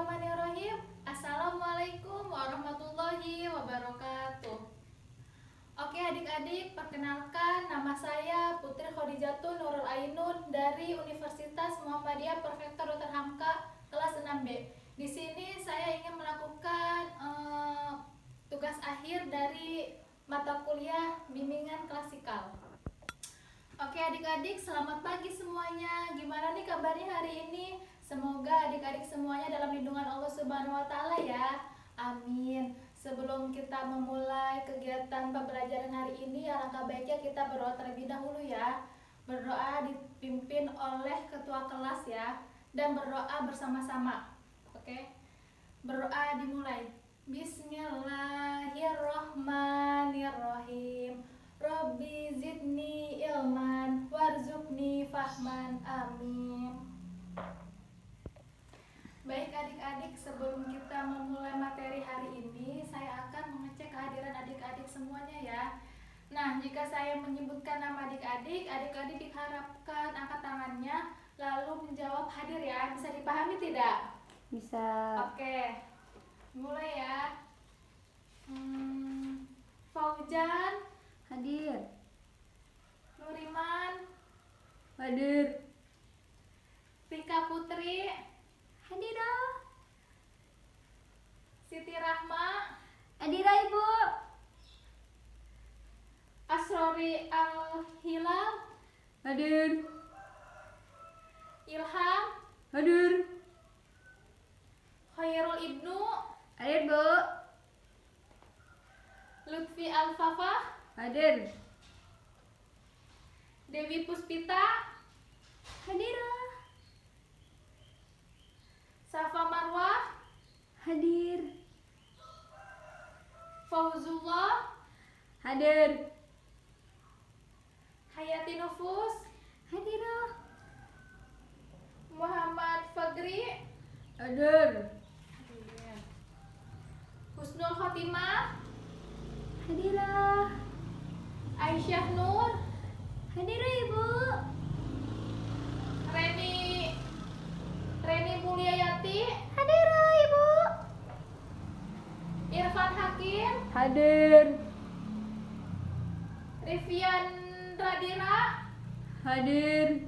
Bismillahirrahmanirrahim. Assalamualaikum warahmatullahi wabarakatuh. Oke adik-adik, perkenalkan nama saya Putri Khadijatun Nurul Ainun dari Universitas Muhammadiyah Profesor Dr. Hamka kelas 6B. Di sini saya ingin melakukan tugas akhir dari mata kuliah bimbingan klasikal. Oke adik-adik, selamat pagi semuanya. Gimana nih kabarnya hari ini? Semoga adik-adik semuanya dalam lindungan Allah Subhanahu wa Ta'ala ya. Amin. Sebelum kita memulai kegiatan pembelajaran hari ini, alangkah baiknya kita berdoa terlebih dahulu ya. Berdoa dipimpin oleh ketua kelas ya, dan berdoa bersama-sama. Oke. Berdoa dimulai. Bismillahirrahmanirrahim. Rabbi zidni ilman warzuqni fahman. Amin. Baik adik-adik, sebelum kita memulai materi hari ini, saya akan mengecek kehadiran adik-adik semuanya ya. Nah, jika saya menyebutkan nama adik-adik, adik-adik diharapkan angkat tangannya lalu menjawab hadir ya. Bisa dipahami tidak? Bisa. Oke, mulai ya. Faujan, Hadir. Nuriman, Hadir. Rika Putri, Hadilah. Siti Rahma, Hadira Ibu. Asrori Al-Hilal, Hadir. Ilham, Hadir. Khairul Ibnu, Hadir Bu. Lutfi Al-Fafah, Hadir. Dewi Puspita, Hadira. Safa Marwah, Hadir. Fauzullah, Hadir. Hayati Nufus, Hadira. Muhammad Fagri, Hadir. Husnul Khotimah, Hadira. Aisyah Nur, Hadira Ibu. Reni Mulyayati, Hadira Ibu. Irfan Hakim, Hadir. Rivian Radira, Hadir.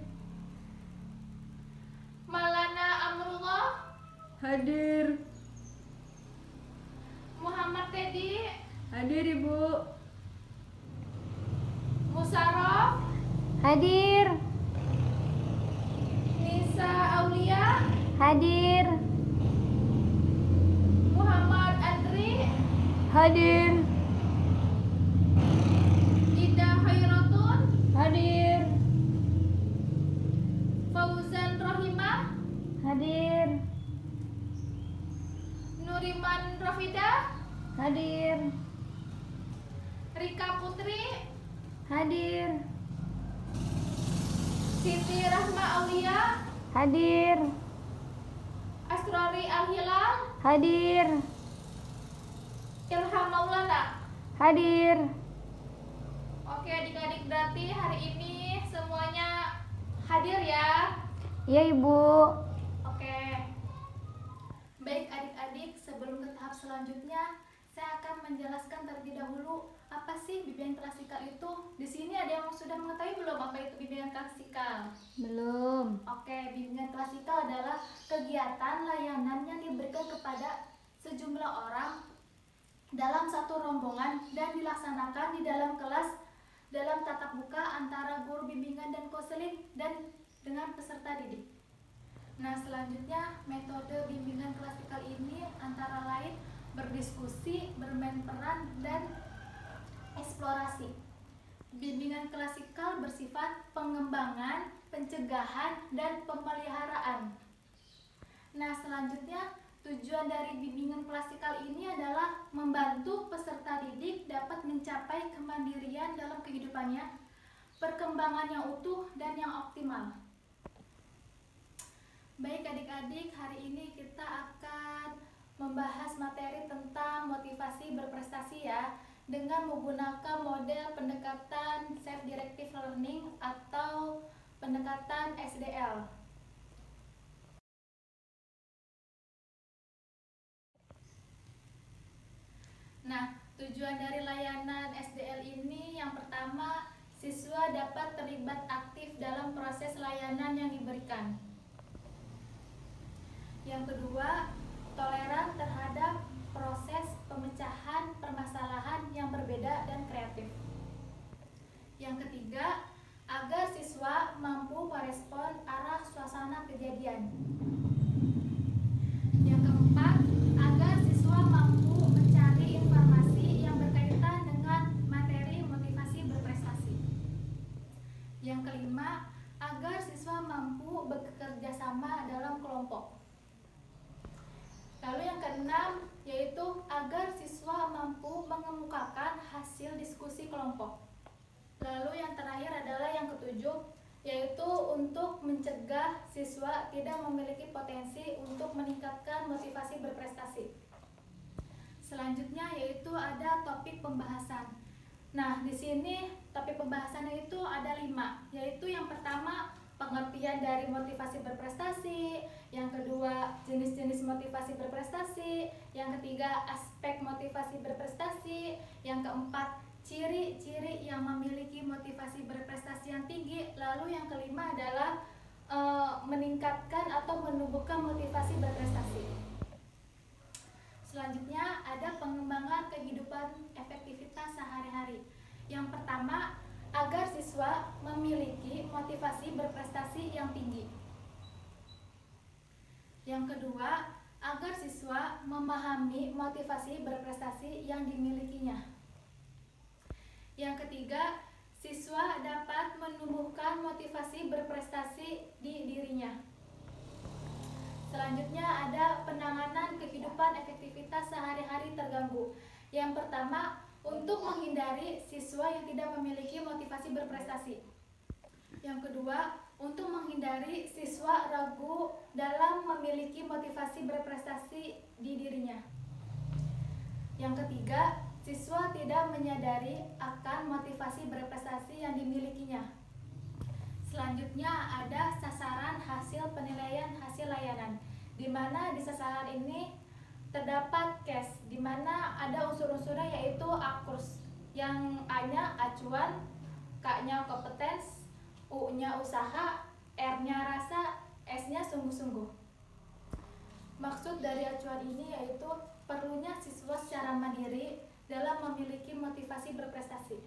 Malana Amrullah, Hadir. Muhammad Teddy, Hadir Ibu. Musarraf, Hadir. Nisa Aulia, Hadir. Muhammad Andri, Hadir. Ida Khairatun, Hadir. Fauzan Rohimah, Hadir. Nuriman Rafida, Hadir. Rika Putri, Hadir. Siti Rahma Aulia, Hadir. Asrori Al-Hilal, Hadir. Ilham Maulana. Hadir. Oke adik-adik, berarti hari ini semuanya hadir ya. Iya Ibu. Oke. Baik adik-adik, sebelum ke tahap selanjutnya, saya akan menjelaskan terlebih dahulu apa sih bimbingan klasikal itu. Di sini ada yang sudah mengetahui belum apa itu bimbingan klasikal? Belum. Oke, bimbingan klasikal adalah kegiatan layanan yang diberikan kepada sejumlah orang dalam satu rombongan dan dilaksanakan di dalam kelas dalam tatap muka antara guru bimbingan dan konseling dan dengan peserta didik. Nah, selanjutnya metode bimbingan klasikal ini antara lain berdiskusi, bermain peran, dan eksplorasi. Bimbingan klasikal bersifat pengembangan, pencegahan, dan pemeliharaan. Nah, selanjutnya tujuan dari bimbingan klasikal ini adalah membantu peserta didik dapat mencapai kemandirian dalam kehidupannya, perkembangan yang utuh dan yang optimal. Baik adik-adik, hari ini kita akan membahas materi tentang motivasi berprestasi ya, dengan menggunakan model pendekatan self-directed learning atau pendekatan SDL. Nah, tujuan dari layanan SDL ini yang pertama, siswa dapat terlibat aktif dalam proses layanan yang diberikan. Yang kedua, toleran terhadap proses pemecahan permasalahan yang berbeda dan kreatif. Yang ketiga, agar siswa mampu merespon arah suasana kejadian. Yang keempat, agar siswa mampu mencari informasi yang berkaitan dengan materi motivasi berprestasi. Yang kelima, agar siswa mampu bekerja sama dalam kelompok. Lalu yang keenam, yaitu agar siswa mampu mengemukakan hasil diskusi kelompok. Lalu yang terakhir adalah yang ketujuh, yaitu untuk mencegah siswa tidak memiliki potensi untuk meningkatkan motivasi berprestasi. Selanjutnya yaitu ada topik pembahasan. Nah, di sini topik pembahasannya itu ada 5, yaitu yang pertama pengertian dari motivasi berprestasi, yang kedua jenis-jenis motivasi berprestasi, yang ketiga aspek motivasi berprestasi, yang keempat ciri-ciri yang memiliki motivasi berprestasi yang tinggi, lalu yang kelima adalah meningkatkan atau menumbuhkan motivasi berprestasi. Selanjutnya ada pengembangan kehidupan efektivitas sehari-hari. Yang pertama, agar siswa memiliki motivasi berprestasi yang tinggi. Yang kedua, agar siswa memahami motivasi berprestasi yang dimilikinya. Yang ketiga, siswa dapat menumbuhkan motivasi berprestasi di dirinya. Selanjutnya ada penanganan kehidupan efektivitas sehari-hari terganggu. Yang pertama, untuk menghindari siswa yang tidak memiliki motivasi berprestasi. Yang kedua, untuk menghindari siswa ragu dalam memiliki motivasi berprestasi di dirinya. Yang ketiga, siswa tidak menyadari akan motivasi berprestasi yang dimilikinya. Selanjutnya ada sasaran hasil penilaian hasil layanan, di mana di sasaran ini terdapat case, di mana ada unsur-unsurnya yaitu AKURS, yang A-nya acuan, K-nya kompetens, U-nya usaha, R-nya rasa, S-nya sungguh-sungguh. Maksud dari acuan ini yaitu perlunya siswa secara mandiri dalam memiliki motivasi berprestasi.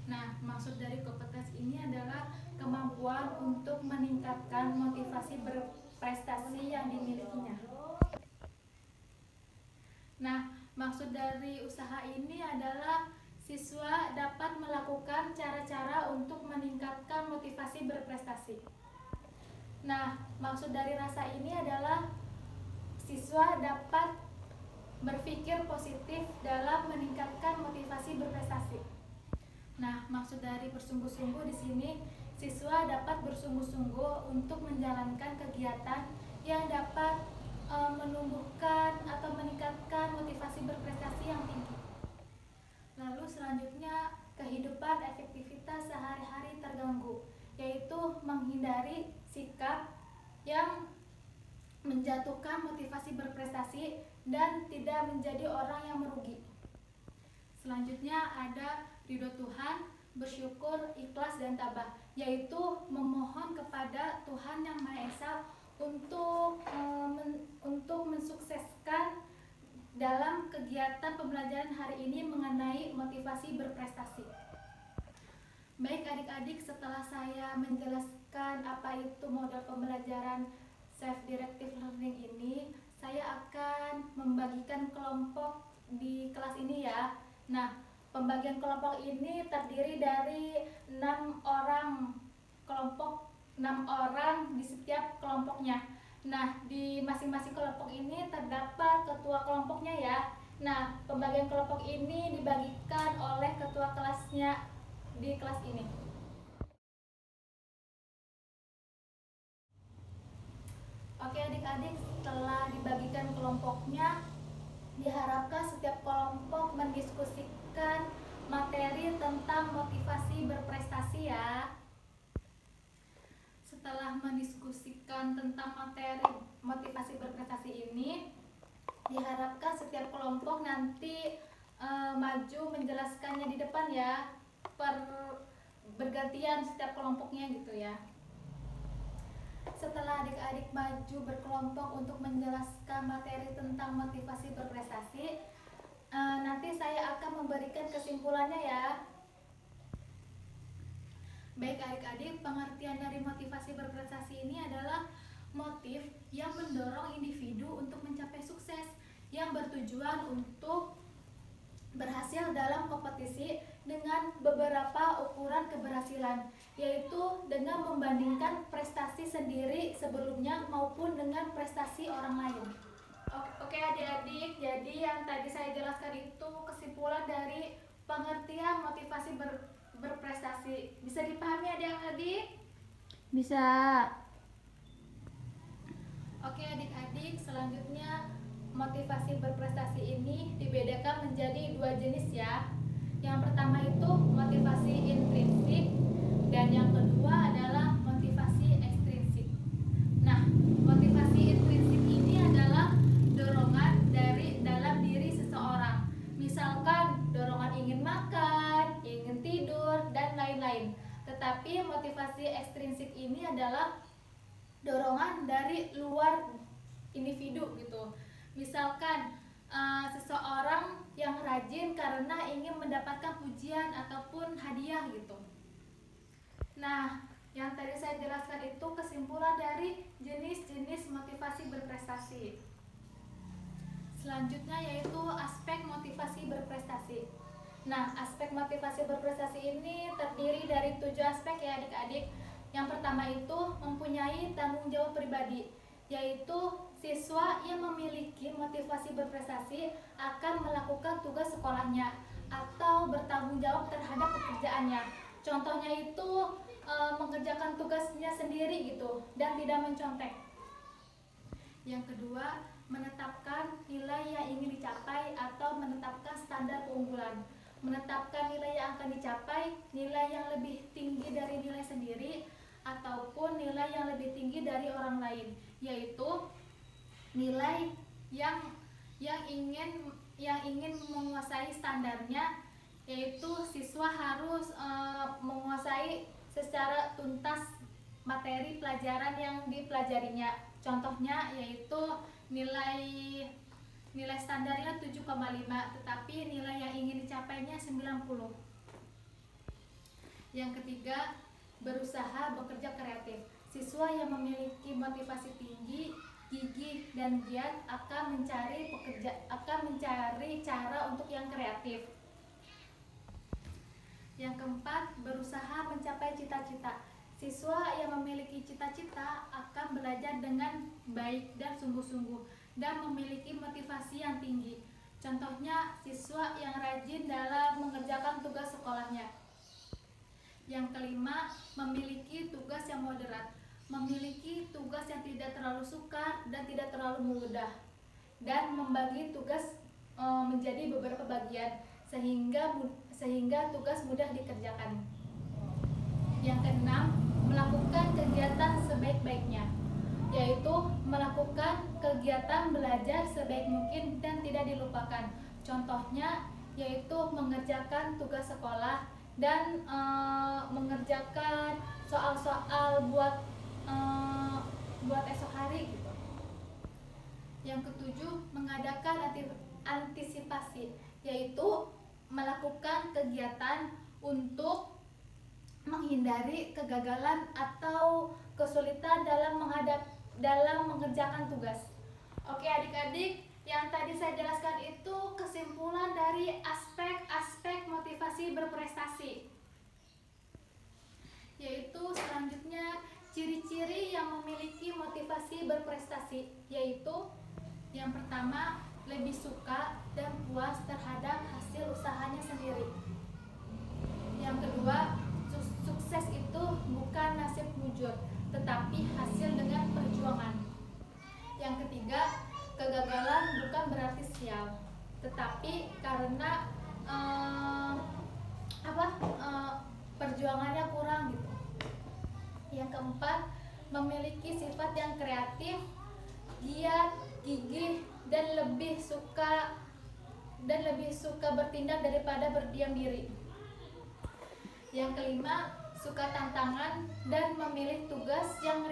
Nah, maksud dari kompetens ini adalah kemampuan untuk meningkatkan motivasi berprestasi yang dimilikinya. Nah, maksud dari usaha ini adalah siswa dapat melakukan cara-cara untuk meningkatkan motivasi berprestasi. Nah, maksud dari rasa ini adalah siswa dapat berpikir positif dalam meningkatkan motivasi berprestasi. Nah, maksud dari bersungguh-sungguh di sini, siswa dapat bersungguh-sungguh untuk menjalankan kegiatan yang dapat menumbuhkan atau meningkatkan motivasi berprestasi yang tinggi. Lalu selanjutnya kehidupan efektivitas sehari-hari terganggu, yaitu menghindari sikap yang menjatuhkan motivasi berprestasi dan tidak menjadi orang yang merugi. Selanjutnya ada ridho Tuhan, bersyukur, ikhlas dan tabah, yaitu memohon kepada Tuhan Yang Maha Esa untuk mensukseskan dalam kegiatan pembelajaran hari ini mengenai motivasi berprestasi. Baik adik-adik, setelah saya menjelaskan apa itu model pembelajaran self-directed learning ini, saya akan membagikan kelompok di kelas ini ya. Nah, pembagian kelompok ini terdiri dari 6 orang kelompok, 6 orang di setiap kelompoknya. Nah, di masing-masing kelompok ini terdapat ketua kelompoknya ya. Nah, pembagian kelompok ini dibagikan oleh ketua kelasnya di kelas ini. Oke adik-adik, setelah dibagikan kelompoknya, diharapkan setiap kelompok mendiskusikan materi tentang motivasi berprestasi ya. Setelah mendiskusikan tentang materi motivasi berprestasi ini, Diharapkan setiap kelompok nanti maju menjelaskannya di depan ya, bergantian setiap kelompoknya gitu ya. Setelah adik-adik maju berkelompok untuk menjelaskan materi tentang motivasi berprestasi, nanti saya akan memberikan kesimpulannya ya. Baik adik-adik, pengertian dari motivasi berprestasi ini adalah motif yang mendorong individu untuk mencapai sukses, yang bertujuan untuk berhasil dalam kompetisi dengan beberapa ukuran keberhasilan, yaitu dengan membandingkan prestasi sendiri sebelumnya maupun dengan prestasi orang lain. Oke adik-adik, jadi yang tadi saya jelaskan itu kesimpulan dari pengertian motivasi berprestasi. Bisa dipahami adik-adik? Bisa. Oke adik-adik, selanjutnya motivasi berprestasi ini dibedakan menjadi dua jenis ya. Yang pertama itu motivasi intrinsik dan yang kedua adalah motivasi ekstrinsik. Nah, motivasi intrinsik ini adalah dorongan dari dalam diri seseorang. Misalkan dorongan ingin makan, ingin tidur, dan lain-lain. Tetapi motivasi ekstrinsik ini adalah dorongan dari luar individu gitu. Misalkan seseorang yang rajin karena ingin mendapatkan pujian ataupun hadiah gitu. Nah, yang tadi saya jelaskan itu kesimpulan dari jenis-jenis motivasi berprestasi. Selanjutnya yaitu aspek motivasi berprestasi. Nah, aspek motivasi berprestasi ini terdiri dari 7 aspek ya adik-adik. Yang pertama itu mempunyai tanggung jawab pribadi, yaitu siswa yang memiliki motivasi berprestasi akan melakukan tugas sekolahnya atau bertanggung jawab terhadap pekerjaannya. Contohnya itu mengerjakan tugasnya sendiri gitu dan tidak mencontek. Yang kedua, menetapkan nilai yang ingin dicapai atau menetapkan standar keunggulan. Menetapkan nilai yang akan dicapai, nilai yang lebih tinggi dari nilai sendiri ataupun nilai yang lebih tinggi dari orang lain, yaitu nilai yang ingin menguasai standarnya, yaitu siswa harus menguasai secara tuntas materi pelajaran yang dipelajarinya. Contohnya yaitu nilai standarnya 7,5, tetapi nilai yang ingin dicapainya 90. Yang ketiga, berusaha bekerja kreatif. Siswa yang memiliki motivasi tinggi, gigih dan giat akan mencari cara untuk yang kreatif. Yang keempat, berusaha mencapai cita-cita. Siswa yang memiliki cita-cita akan belajar dengan baik dan sungguh-sungguh dan memiliki motivasi yang tinggi. Contohnya, siswa yang rajin dalam mengerjakan tugas sekolahnya. Yang kelima, memiliki tugas yang moderat. Memiliki tugas yang tidak terlalu sukar dan tidak terlalu mudah. Dan membagi tugas menjadi beberapa bagian sehingga tugas mudah dikerjakan. Yang keenam, melakukan kegiatan sebaik-baiknya, yaitu melakukan kegiatan belajar sebaik mungkin dan tidak dilupakan. Contohnya yaitu mengerjakan tugas sekolah dan mengerjakan soal-soal buat esok hari gitu. Yang ketujuh, mengadakan antisipasi, yaitu melakukan kegiatan untuk menghindari kegagalan atau kesulitan dalam mengerjakan tugas. Oke adik-adik, yang tadi saya jelaskan itu kesimpulan dari aspek-aspek motivasi berprestasi. Yaitu selanjutnya ciri-ciri yang memiliki motivasi berprestasi, yaitu yang pertama, lebih suka dan puas terhadap hasil usahanya sendiri. Yang kedua, sukses itu bukan nasib mujur, tetapi hasil dengan perjuangan. Yang ketiga, kegagalan bukan berarti sial, tetapi karena perjuangannya kurang gitu. Yang keempat, memiliki sifat yang kreatif, giat, gigih, dan lebih suka bertindak daripada berdiam diri. Yang kelima, suka tantangan dan memilih tugas yang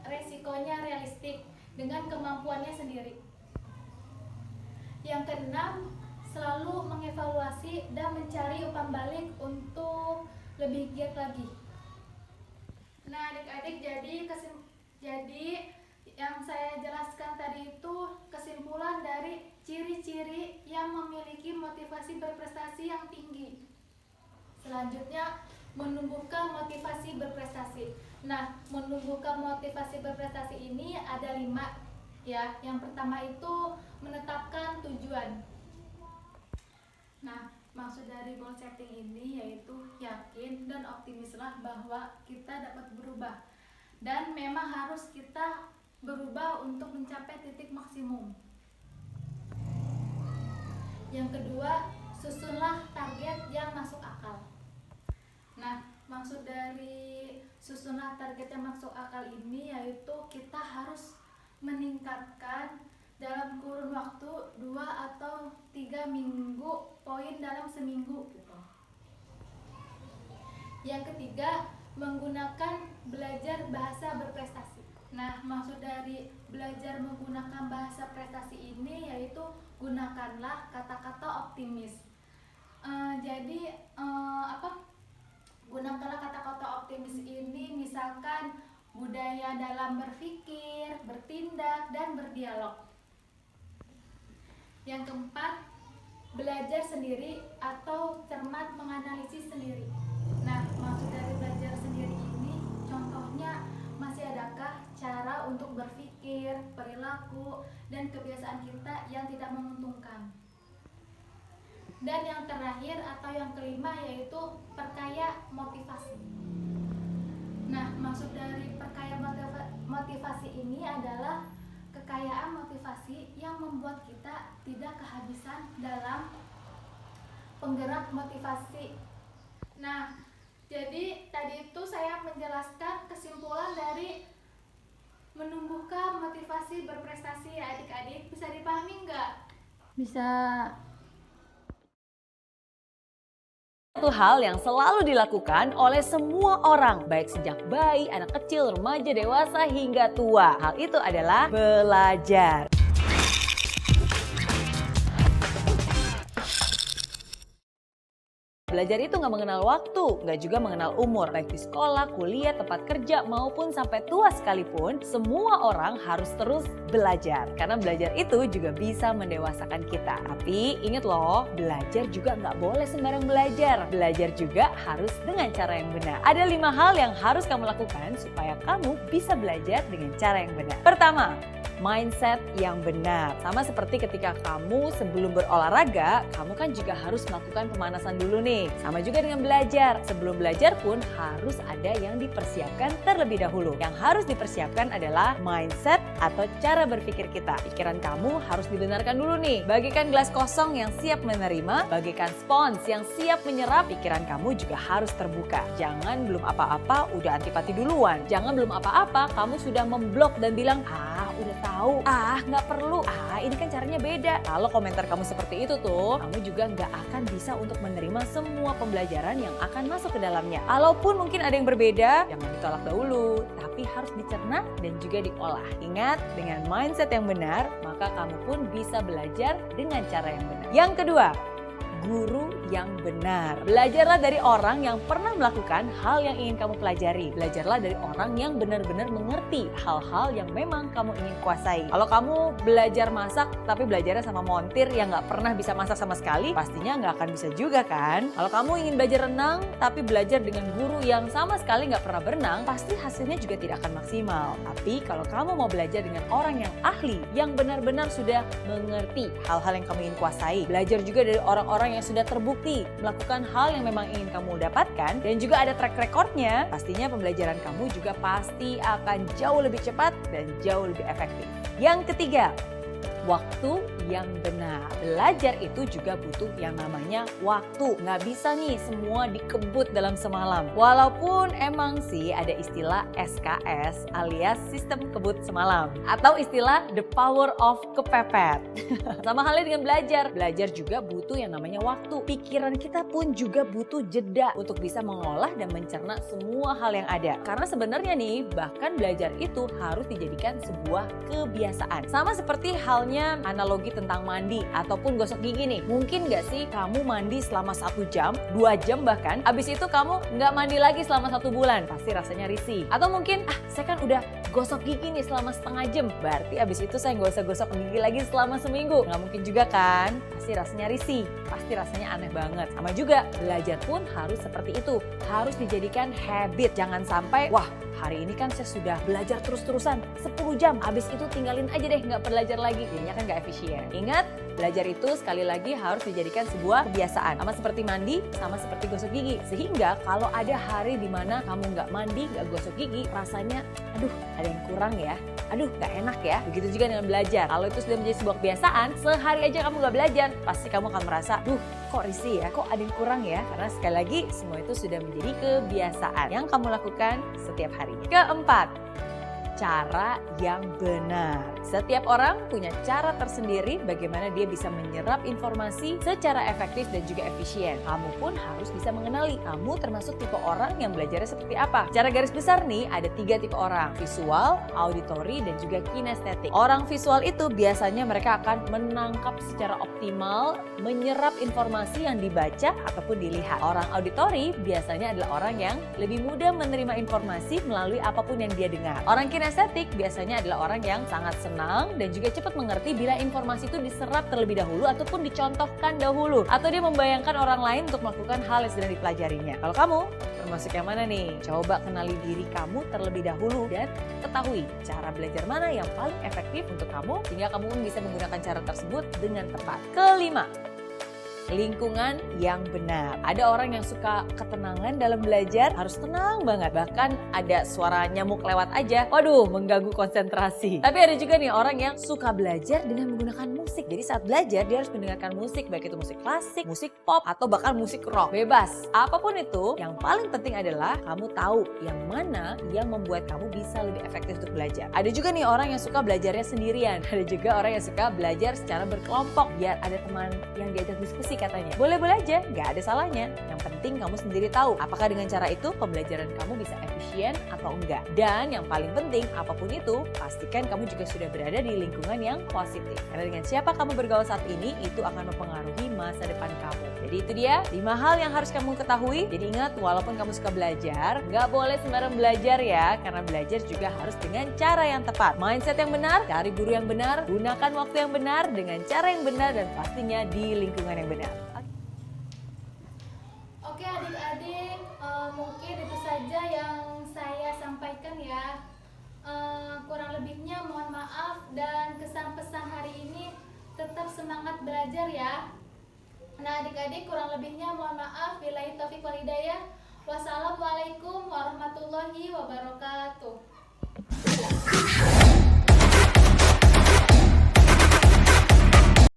resikonya realistik dengan kemampuannya sendiri. Yang keenam, selalu mengevaluasi dan mencari umpan balik untuk lebih giat lagi. Nah, adik-adik, jadi yang saya jelaskan tadi itu kesimpulan dari ciri-ciri yang memiliki motivasi berprestasi yang tinggi. Selanjutnya, menumbuhkan motivasi berprestasi. Nah, menumbuhkan motivasi berprestasi ini ada 5 ya. Yang pertama itu menetapkan tujuan. Nah, maksud dari goal setting ini yaitu yakin dan optimislah bahwa kita dapat berubah. Dan memang harus kita berubah untuk mencapai titik maksimum. Yang kedua, susunlah target yang masuk akal. Nah, maksud dari susunlah target yang masuk akal ini yaitu kita harus meningkatkan dalam kurun waktu 2 atau 3 minggu poin dalam seminggu gitu. Yang ketiga, menggunakan belajar bahasa berprestasi. Nah, maksud dari belajar menggunakan bahasa prestasi ini yaitu gunakanlah kata-kata optimis. Gunakanlah kata-kata optimis ini misalkan budaya dalam berpikir, bertindak, dan berdialog. Yang keempat, belajar sendiri atau cermat menganalisis sendiri. Nah, maksud dari belajar sendiri ini contohnya masih adakah cara untuk berpikir, perilaku, dan kebiasaan kita yang tidak menguntungkan. Dan yang terakhir atau yang kelima yaitu perkaya motivasi. Nah, maksud dari perkaya motivasi ini adalah kekayaan motivasi yang membuat kita tidak kehabisan dalam penggerak motivasi. Nah, jadi tadi itu saya menjelaskan kesimpulan dari menumbuhkan motivasi berprestasi ya adik-adik. Bisa dipahami nggak? Bisa. Satu hal yang selalu dilakukan oleh semua orang, baik sejak bayi, anak kecil, remaja, dewasa, hingga tua. Hal itu adalah belajar. Belajar itu nggak mengenal waktu, nggak juga mengenal umur. Baik di sekolah, kuliah, tempat kerja, maupun sampai tua sekalipun, semua orang harus terus belajar. Karena belajar itu juga bisa mendewasakan kita. Tapi ingat loh, belajar juga nggak boleh sembarang belajar. Belajar juga harus dengan cara yang benar. Ada 5 hal yang harus kamu lakukan supaya kamu bisa belajar dengan cara yang benar. Pertama, mindset yang benar. Sama seperti ketika kamu sebelum berolahraga, kamu kan juga harus melakukan pemanasan dulu nih. Sama juga dengan belajar. Sebelum belajar pun harus ada yang dipersiapkan terlebih dahulu. Yang harus dipersiapkan adalah mindset atau cara berpikir kita. Pikiran kamu harus dibenarkan dulu nih. Bagikan gelas kosong yang siap menerima, bagikan spons yang siap menyerap. Pikiran kamu juga harus terbuka. Jangan belum apa-apa udah antipati duluan. Jangan belum apa-apa kamu sudah memblok dan bilang, udah tahu, nggak perlu, ini kan caranya beda. Kalau komentar kamu seperti itu tuh, kamu juga nggak akan bisa untuk menerima semua pembelajaran yang akan masuk ke dalamnya. Kalaupun mungkin ada yang berbeda, jangan ditolak dahulu, tapi harus dicerna dan juga diolah. Ingat, dengan mindset yang benar, maka kamu pun bisa belajar dengan cara yang benar. Yang kedua, guru yang benar. Belajarlah dari orang yang pernah melakukan hal yang ingin kamu pelajari. Belajarlah dari orang yang benar-benar mengerti hal-hal yang memang kamu ingin kuasai. Kalau kamu belajar masak tapi belajarnya sama montir yang nggak pernah bisa masak sama sekali, pastinya nggak akan bisa juga kan? Kalau kamu ingin belajar renang tapi belajar dengan guru yang sama sekali nggak pernah berenang, pasti hasilnya juga tidak akan maksimal. Tapi kalau kamu mau belajar dengan orang yang ahli, yang benar-benar sudah mengerti hal-hal yang kamu ingin kuasai, belajar juga dari orang-orang yang sudah terbukti melakukan hal yang memang ingin kamu dapatkan dan juga ada track recordnya, pastinya pembelajaran kamu juga pasti akan jauh lebih cepat dan jauh lebih efektif. Yang ketiga, waktu yang benar. Belajar itu juga butuh yang namanya waktu. Nggak bisa nih semua dikebut dalam semalam. Walaupun emang sih ada istilah SKS alias sistem kebut semalam. Atau istilah the power of kepepet. Sama halnya dengan belajar. Belajar juga butuh yang namanya waktu. Pikiran kita pun juga butuh jeda untuk bisa mengolah dan mencerna semua hal yang ada. Karena sebenarnya nih, bahkan belajar itu harus dijadikan sebuah kebiasaan. Sama seperti halnya analogi tentang mandi ataupun gosok gigi nih. Mungkin gak sih kamu mandi selama 1 jam, 2 jam bahkan, abis itu kamu gak mandi lagi selama 1 bulan. Pasti rasanya risih. Atau mungkin, saya kan udah gosok gigi nih selama setengah jam, berarti abis itu saya gak usah gosok gigi lagi selama seminggu. Gak mungkin juga kan? Pasti rasanya risih, pasti rasanya aneh banget. Sama juga, belajar pun harus seperti itu. Harus dijadikan habit. Jangan sampai, wah hari ini kan saya sudah belajar terus-terusan 10 jam, abis itu tinggalin aja deh, nggak belajar lagi. Jadinya kan nggak efisien. Ingat, belajar itu sekali lagi harus dijadikan sebuah kebiasaan. Sama seperti mandi, sama seperti gosok gigi. Sehingga kalau ada hari di mana kamu nggak mandi, nggak gosok gigi, rasanya, aduh ada yang kurang ya. Aduh gak enak ya. Begitu juga dengan belajar. Kalau itu sudah menjadi sebuah kebiasaan, sehari aja kamu gak belajar, pasti kamu akan merasa, duh kok risih ya, kok ada yang kurang ya. Karena sekali lagi semua itu sudah menjadi kebiasaan yang kamu lakukan setiap harinya. Keempat, cara yang benar. Setiap orang punya cara tersendiri bagaimana dia bisa menyerap informasi secara efektif dan juga efisien. Kamu pun harus bisa mengenali kamu termasuk tipe orang yang belajarnya seperti apa. Secara garis besar nih ada 3 tipe orang, visual, auditory, dan juga kinestetik. Orang visual itu biasanya mereka akan menangkap secara optimal, menyerap informasi yang dibaca ataupun dilihat. Orang auditory biasanya adalah orang yang lebih mudah menerima informasi melalui apapun yang dia dengar. Orang kinestetik biasanya adalah orang yang sangat senang dan juga cepat mengerti bila informasi itu diserap terlebih dahulu ataupun dicontohkan dahulu. Atau dia membayangkan orang lain untuk melakukan hal yang sedang dipelajarinya. Kalau kamu termasuk yang mana nih? Coba kenali diri kamu terlebih dahulu dan ketahui cara belajar mana yang paling efektif untuk kamu sehingga kamu pun bisa menggunakan cara tersebut dengan tepat. Kelima, lingkungan yang benar. Ada orang yang suka ketenangan dalam belajar, harus tenang banget. Bahkan ada suara nyamuk lewat aja, waduh mengganggu konsentrasi. Tapi ada juga nih orang yang suka belajar dengan menggunakan musik. Jadi saat belajar dia harus mendengarkan musik, baik itu musik klasik, musik pop, atau bahkan musik rock. Bebas. Apapun itu, yang paling penting adalah kamu tahu yang mana yang membuat kamu bisa lebih efektif untuk belajar. Ada juga nih orang yang suka belajarnya sendirian. Ada juga orang yang suka belajar secara berkelompok, biar ada teman yang diajak diskusi katanya. Boleh-boleh aja, nggak ada salahnya. Yang penting kamu sendiri tahu apakah dengan cara itu pembelajaran kamu bisa efisien atau enggak. Dan yang paling penting, apapun itu, pastikan kamu juga sudah berada di lingkungan yang positif. Karena dengan siapa kamu bergaul saat ini, itu akan mempengaruhi masa depan kamu. Jadi itu dia 5 hal yang harus kamu ketahui. Jadi ingat, walaupun kamu suka belajar, nggak boleh sembarang belajar ya. Karena belajar juga harus dengan cara yang tepat. Mindset yang benar, cari guru yang benar, gunakan waktu yang benar, dengan cara yang benar, dan pastinya di lingkungan yang benar. Oke adik-adik, mungkin itu saja yang saya sampaikan ya. Kurang lebihnya mohon maaf, dan kesan pesan hari ini tetap semangat belajar ya. Nah adik-adik, kurang lebihnya mohon maaf. Billahi taufiq wal hidayah. Wassalamualaikum warahmatullahi wabarakatuh.